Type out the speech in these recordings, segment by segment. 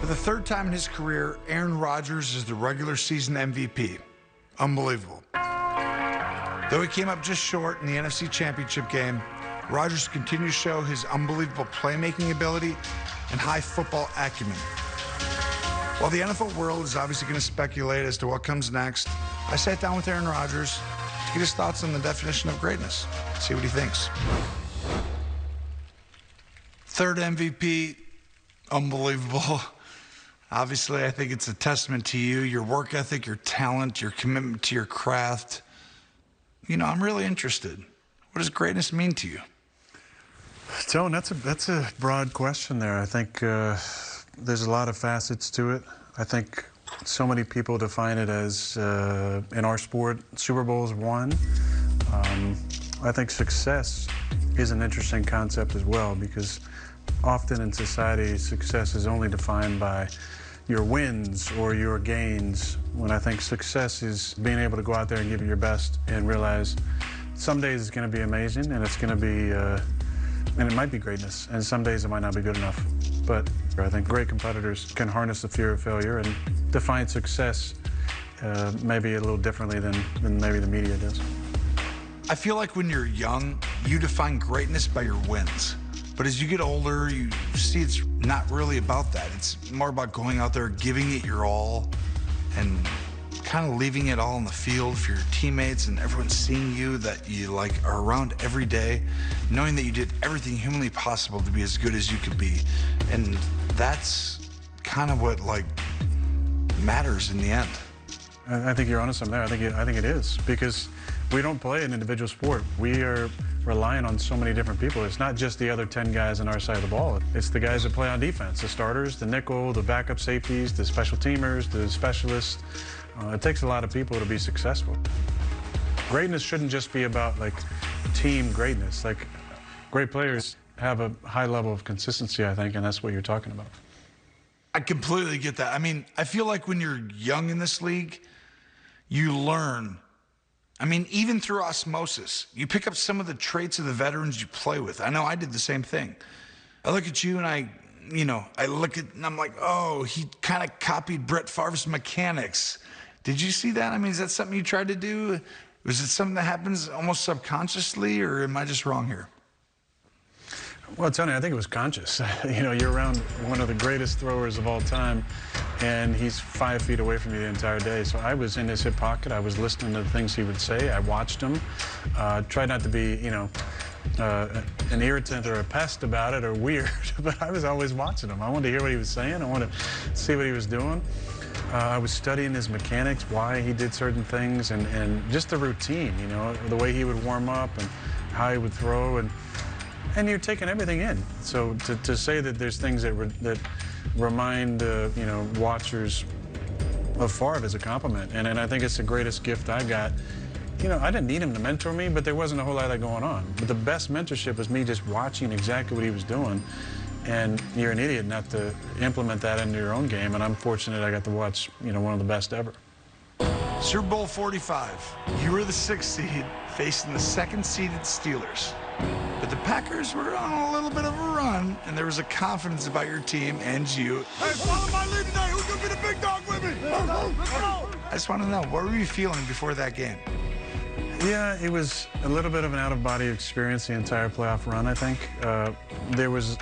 For the third time in his career, Aaron Rodgers is the regular season MVP. Unbelievable. Though he came up just short in the NFC Championship game, Rodgers continues to show his unbelievable playmaking ability and high football acumen. While the NFL world is obviously going to speculate as to what comes next, I sat down with Aaron Rodgers to get his thoughts on the definition of greatness. See what he thinks. Third MVP, unbelievable. Obviously, I think it's a testament to you, your work ethic, your talent, your commitment to your craft. You know, I'm really interested. What does greatness mean to you? Joan, that's a broad question there. I think there's a lot of facets to it. I think so many people define it as, in our sport, Super Bowls won. I think success is an interesting concept as well, because often in society, success is only defined by your wins or your gains, when I think success is being able to go out there and give it your best and realize some days it's going to be amazing and it's going to be, and it might be greatness, and some days it might not be good enough. But I think great competitors can harness the fear of failure and define success maybe a little differently than maybe the media does. I feel like when you're young, you define greatness by your wins. But as you get older, you see it's not really about that. It's more about going out there, giving it your all, and kind of leaving it all on the field for your teammates and everyone seeing you, that you like are around every day, knowing that you did everything humanly possible to be as good as you could be. And that's kind of what like matters in the end. I think you're honest on there. I think it is, because we don't play an individual sport. We are relying on so many different people. It's not just the other 10 guys on our side of the ball. It's the guys that play on defense, the starters, the nickel, the backup safeties, the special teamers, the specialists. It takes a lot of people to be successful. Greatness shouldn't just be about like team greatness. Like, great players have a high level of consistency, I think, and that's what you're talking about. I completely get that. I mean, I feel like when you're young in this league, you learn. I mean, even through osmosis, you pick up some of the traits of the veterans you play with. I know I did the same thing. I look at you and I look at, and I'm like, oh, he kind of copied Brett Favre's mechanics. Did you see that? I mean, is that something you tried to do? Was it something that happens almost subconsciously, or am I just wrong here? Well, Tony, I think it was conscious. You know, you're around one of the greatest throwers of all time, and he's 5 feet away from you the entire day. So I was in his hip pocket. I was listening to the things he would say. I watched him. Tried not to be, you know, an irritant or a pest about it or weird, but I was always watching him. I wanted to hear what he was saying. I wanted to see what he was doing. I was studying his mechanics, why he did certain things, and just the routine, you know, the way he would warm up and how he would throw, and you're taking everything in. So to say that there's things that remind you know, watchers of Favre is a compliment, and I think it's the greatest gift I got. You know, I didn't need him to mentor me, but there wasn't a whole lot of that going on. But the best mentorship was me just watching exactly what he was doing. And you're an idiot not to implement that into your own game. And I'm fortunate I got to watch, you know, one of the best ever. Super Bowl 45. You were the 6th seed facing the 2nd-seeded Steelers. But the Packers were on a little bit of a run, and there was a confidence about your team and you. Hey, follow my lead tonight. Who's going to be the big dog with me? Let's go. I just want to know, what were you feeling before that game? Yeah, it was a little bit of an out-of-body experience, the entire playoff run, I think. There was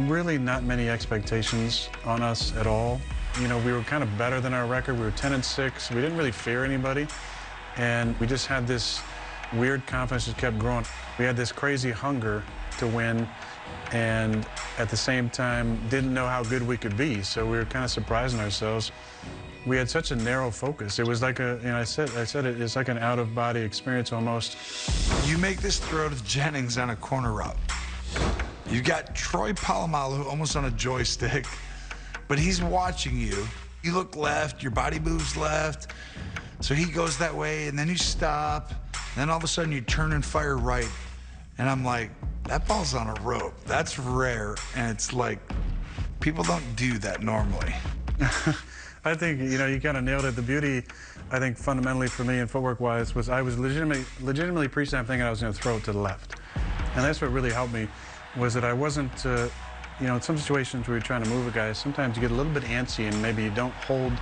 really not many expectations on us at all. You know, we were kind of better than our record. We were 10-6. We didn't really fear anybody. And we just had this weird confidence that kept growing. We had this crazy hunger to win, and at the same time didn't know how good we could be. So we were kind of surprising ourselves. We had such a narrow focus. It was like a, you know, I said it's like an out-of-body experience almost. You make this throw to Jennings on a corner route. You've got Troy Polamalu almost on a joystick, but he's watching you. You look left, your body moves left, so he goes that way, and then you stop, and then all of a sudden you turn and fire right. And I'm like, that ball's on a rope. That's rare, and it's like, people don't do that normally. I think, you know, you kind of nailed it. The beauty, I think, fundamentally for me and footwork-wise, was I was legitimately pre-snap thinking I was going to throw it to the left. And that's what really helped me, was that I wasn't, you know, in some situations where you're trying to move a guy, sometimes you get a little bit antsy and maybe you don't hold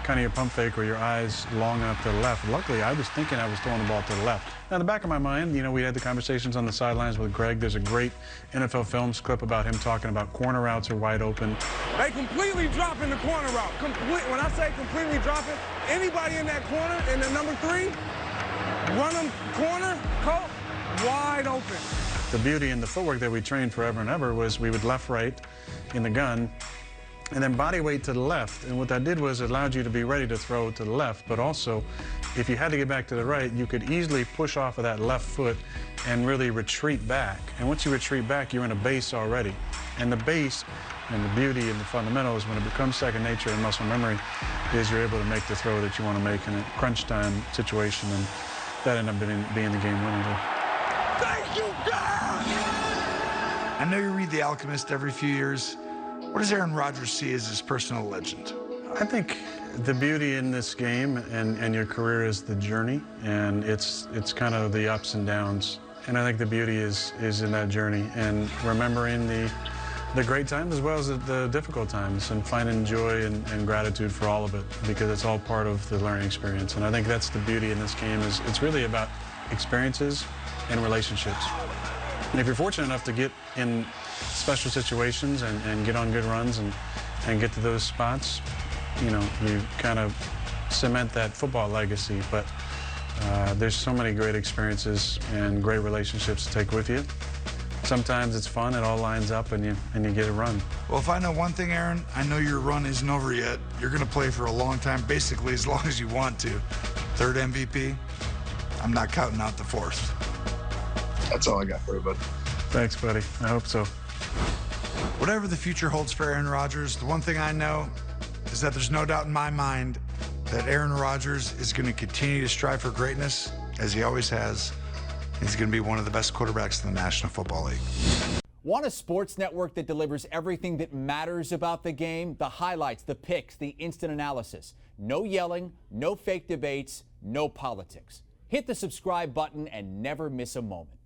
kind of your pump fake or your eyes long enough to the left. Luckily, I was thinking I was throwing the ball to the left. Now, in the back of my mind, you know, we had the conversations on the sidelines with Greg. There's a great NFL Films clip about him talking about corner routes are wide open. They completely dropping the corner route. When I say completely dropping, anybody in that corner, in the number 3, run them corner, coat, wide open. The beauty in the footwork that we trained forever and ever was we would left-right in the gun, and then body weight to the left. And what that did was it allowed you to be ready to throw to the left, but also if you had to get back to the right, you could easily push off of that left foot and really retreat back. And once you retreat back, you're in a base already. And the base and the beauty and the fundamentals, when it becomes second nature and muscle memory, is you're able to make the throw that you want to make in a crunch time situation, and that ended up being the game winning goal. Thank you, God! I know you read The Alchemist every few years. What does Aaron Rodgers see as his personal legend? I think the beauty in this game and your career is the journey, and it's kind of the ups and downs. And I think the beauty is in that journey and remembering the great times as well as the difficult times, and finding joy and gratitude for all of it, because it's all part of the learning experience. And I think that's the beauty in this game, is it's really about experiences and relationships. And if you're fortunate enough to get in special situations and get on good runs and get to those spots, you know, you kind of cement that football legacy. But there's so many great experiences and great relationships to take with you. Sometimes it's fun, it all lines up, and you get a run. Well, if I know one thing, Aaron, I know your run isn't over yet. You're going to play for a long time, basically as long as you want to. 3rd MVP, I'm not counting out the 4th. That's all I got for you, bud. Thanks, buddy. I hope so. Whatever the future holds for Aaron Rodgers, the one thing I know is that there's no doubt in my mind that Aaron Rodgers is going to continue to strive for greatness, as he always has. He's going to be one of the best quarterbacks in the National Football League. Want a sports network that delivers everything that matters about the game? The highlights, the picks, the instant analysis. No yelling, no fake debates, no politics. Hit the subscribe button and never miss a moment.